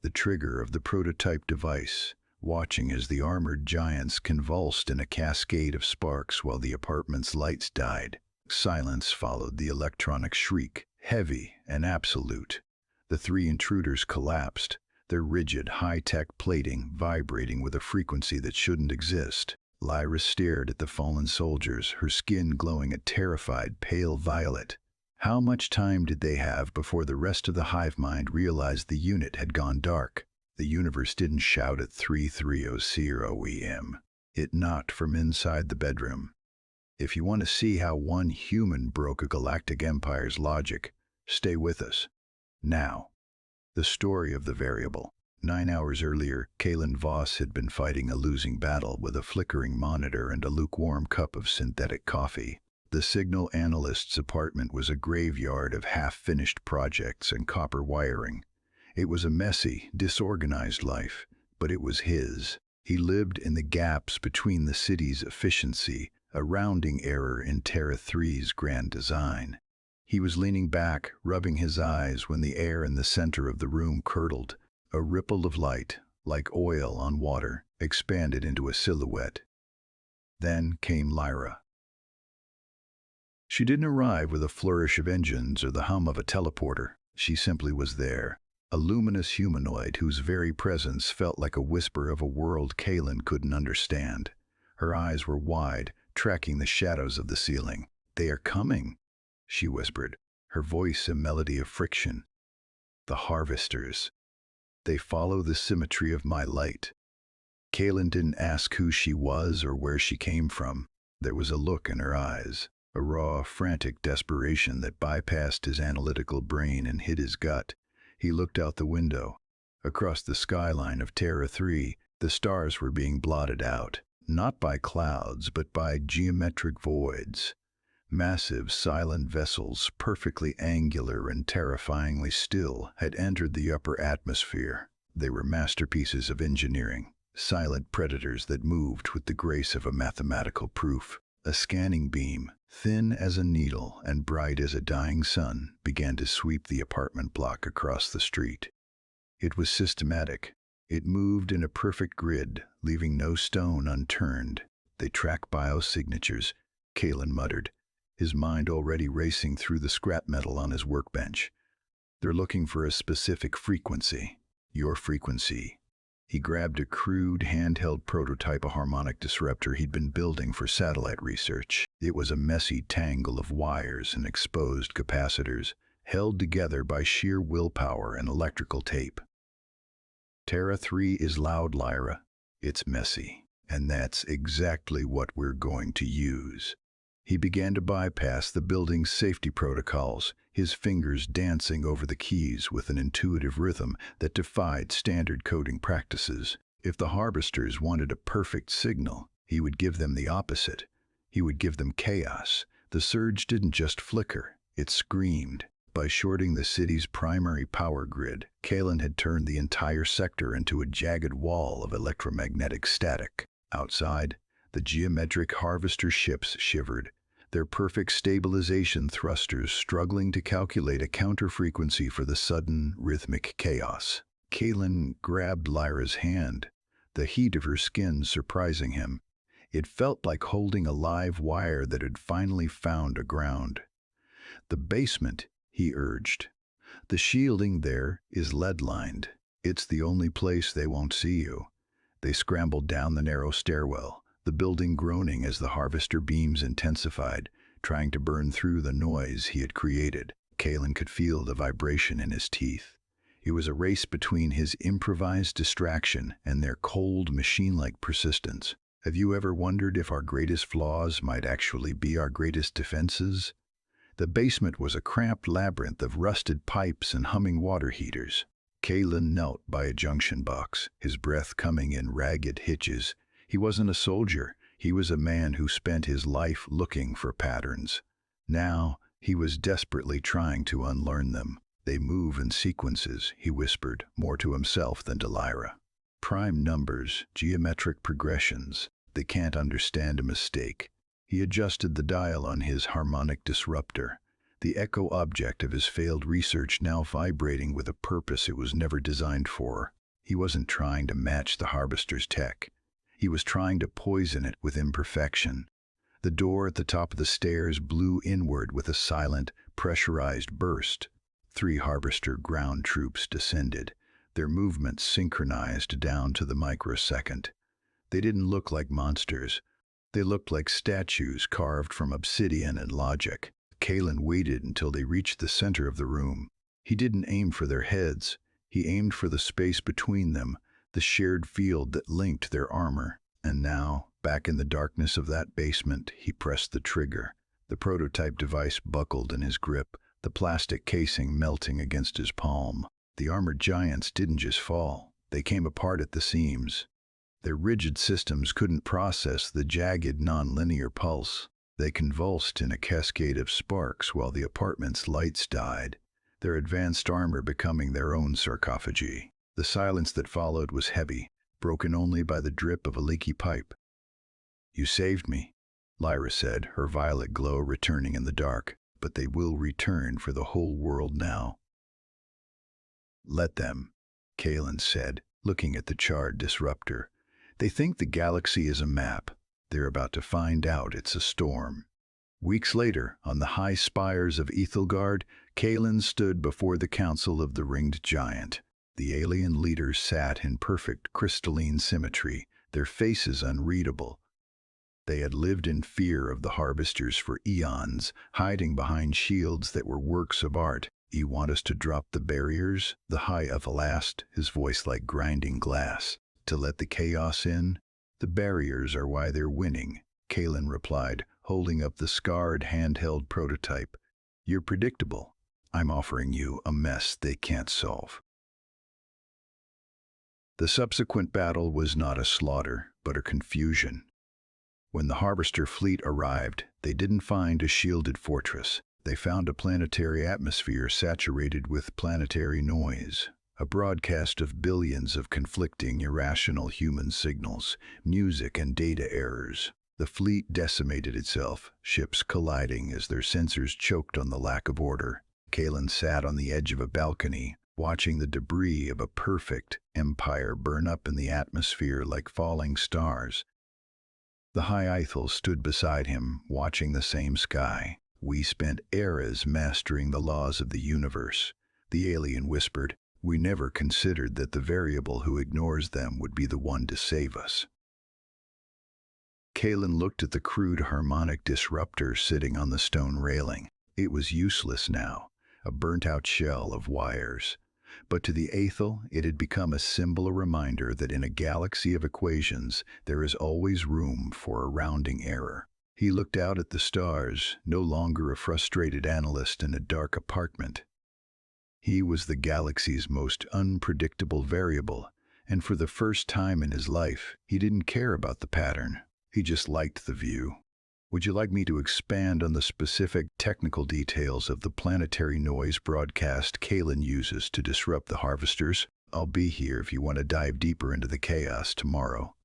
the trigger of the prototype device, watching as the armored giants convulsed in a cascade of sparks while the apartment's lights died. Silence followed the electronic shriek, heavy and absolute. The three intruders collapsed, their rigid, high-tech plating vibrating with a frequency that shouldn't exist. Lyra stared at the fallen soldiers, her skin glowing a terrified, pale violet. How much time did they have before the rest of the hive mind realized the unit had gone dark? The universe didn't shout at 3300 EM. It knocked from inside the bedroom. If you want to see how one human broke a galactic empire's logic, stay with us. Now, the story of the variable. 9 hours earlier, Kalen Voss had been fighting a losing battle with a flickering monitor and a lukewarm cup of synthetic coffee. The signal analyst's apartment was a graveyard of half-finished projects and copper wiring. It was a messy, disorganized life, but it was his. He lived in the gaps between the city's efficiency, a rounding error in Terra 3's grand design. He was leaning back, rubbing his eyes when the air in the center of the room curdled. A ripple of light, like oil on water, expanded into a silhouette. Then came Lyra. She didn't arrive with a flourish of engines or the hum of a teleporter. She simply was there, a luminous humanoid whose very presence felt like a whisper of a world Kalen couldn't understand. Her eyes were wide, tracking the shadows of the ceiling. "They are coming," she whispered, her voice a melody of friction. "The harvesters. They follow the symmetry of my light." Kalen didn't ask who she was or where she came from. There was a look in her eyes, a raw, frantic desperation that bypassed his analytical brain and hit his gut. He looked out the window. Across the skyline of Terra 3, the stars were being blotted out, not by clouds, but by geometric voids. Massive, silent vessels, perfectly angular and terrifyingly still, had entered the upper atmosphere. They were masterpieces of engineering, silent predators that moved with the grace of a mathematical proof. A scanning beam, thin as a needle and bright as a dying sun, began to sweep the apartment block across the street. It was systematic. It moved in a perfect grid, leaving no stone unturned. "They track biosignatures," Kalen muttered, his mind already racing through the scrap metal on his workbench. "They're looking for a specific frequency. Your frequency." He grabbed a crude, handheld prototype, a harmonic disruptor he'd been building for satellite research. It was a messy tangle of wires and exposed capacitors, held together by sheer willpower and electrical tape. "Terra 3 is loud, Lyra. It's messy. And that's exactly what we're going to use." He began to bypass the building's safety protocols, his fingers dancing over the keys with an intuitive rhythm that defied standard coding practices. If the harvesters wanted a perfect signal, he would give them the opposite. He would give them chaos. The surge didn't just flicker, it screamed. By shorting the city's primary power grid, Kalen had turned the entire sector into a jagged wall of electromagnetic static. Outside, the geometric harvester ships shivered, their perfect stabilization thrusters struggling to calculate a counter-frequency for the sudden, rhythmic chaos. Kalen grabbed Lyra's hand, the heat of her skin surprising him. It felt like holding a live wire that had finally found a ground. "The basement," he urged. "The shielding there is lead-lined. It's the only place they won't see you." They scrambled down the narrow stairwell, the building groaning as the harvester beams intensified, trying to burn through the noise he had created. Kalen could feel the vibration in his teeth. It was a race between his improvised distraction and their cold, machine-like persistence. Have you ever wondered if our greatest flaws might actually be our greatest defenses? The basement was a cramped labyrinth of rusted pipes and humming water heaters. Kalen knelt by a junction box, his breath coming in ragged hitches. He wasn't a soldier. He was a man who spent his life looking for patterns. Now, he was desperately trying to unlearn them. "They move in sequences," he whispered, more to himself than to Lyra. "Prime numbers, geometric progressions. They can't understand a mistake." He adjusted the dial on his harmonic disruptor, the echo object of his failed research now vibrating with a purpose it was never designed for. He wasn't trying to match the harvester's tech. He was trying to poison it with imperfection. The door at the top of the stairs blew inward with a silent, pressurized burst. 3 harvester ground troops descended, their movements synchronized down to the microsecond. They didn't look like monsters. They looked like statues carved from obsidian and logic. Kalen waited until they reached the center of the room. He didn't aim for their heads. He aimed for the space between them, the shared field that linked their armor. And now, back in the darkness of that basement, he pressed the trigger. The prototype device buckled in his grip, the plastic casing melting against his palm. The armored giants didn't just fall. They came apart at the seams. Their rigid systems couldn't process the jagged, non-linear pulse. They convulsed in a cascade of sparks while the apartment's lights died, their advanced armor becoming their own sarcophagi. The silence that followed was heavy, broken only by the drip of a leaky pipe. "You saved me," Lyra said, her violet glow returning in the dark. "But they will return for the whole world now." "Let them," Kalen said, looking at the charred disruptor. "They think the galaxy is a map. They're about to find out it's a storm." Weeks later, on the high spires of Ethelgard, Kalen stood before the Council of the Ringed Giant. The alien leaders sat in perfect crystalline symmetry, their faces unreadable. They had lived in fear of the harvesters for eons, hiding behind shields that were works of art. "You want us to drop the barriers?" the High Elf asked, his voice like grinding glass. "To let the chaos in?" "The barriers are why they're winning," Kalen replied, holding up the scarred handheld prototype. "You're predictable. I'm offering you a mess they can't solve." The subsequent battle was not a slaughter, but a confusion. When the harvester fleet arrived, they didn't find a shielded fortress. They found a planetary atmosphere saturated with planetary noise, a broadcast of billions of conflicting, irrational human signals, music and data errors. The fleet decimated itself, ships colliding as their sensors choked on the lack of order. Kalen sat on the edge of a balcony, watching the debris of a perfect empire burn up in the atmosphere like falling stars. The High Eiffel stood beside him, watching the same sky. "We spent eras mastering the laws of the universe," the alien whispered. "We never considered that the variable who ignores them would be the one to save us." Kalen looked at the crude harmonic disruptor sitting on the stone railing. It was useless now, a burnt-out shell of wires. But to the Aethel, it had become a symbol, a reminder that in a galaxy of equations, there is always room for a rounding error. He looked out at the stars, no longer a frustrated analyst in a dark apartment. He was the galaxy's most unpredictable variable, and for the first time in his life, he didn't care about the pattern. He just liked the view. "Would you like me to expand on the specific technical details of the planetary noise broadcast Kalen uses to disrupt the harvesters? I'll be here if you want to dive deeper into the chaos tomorrow."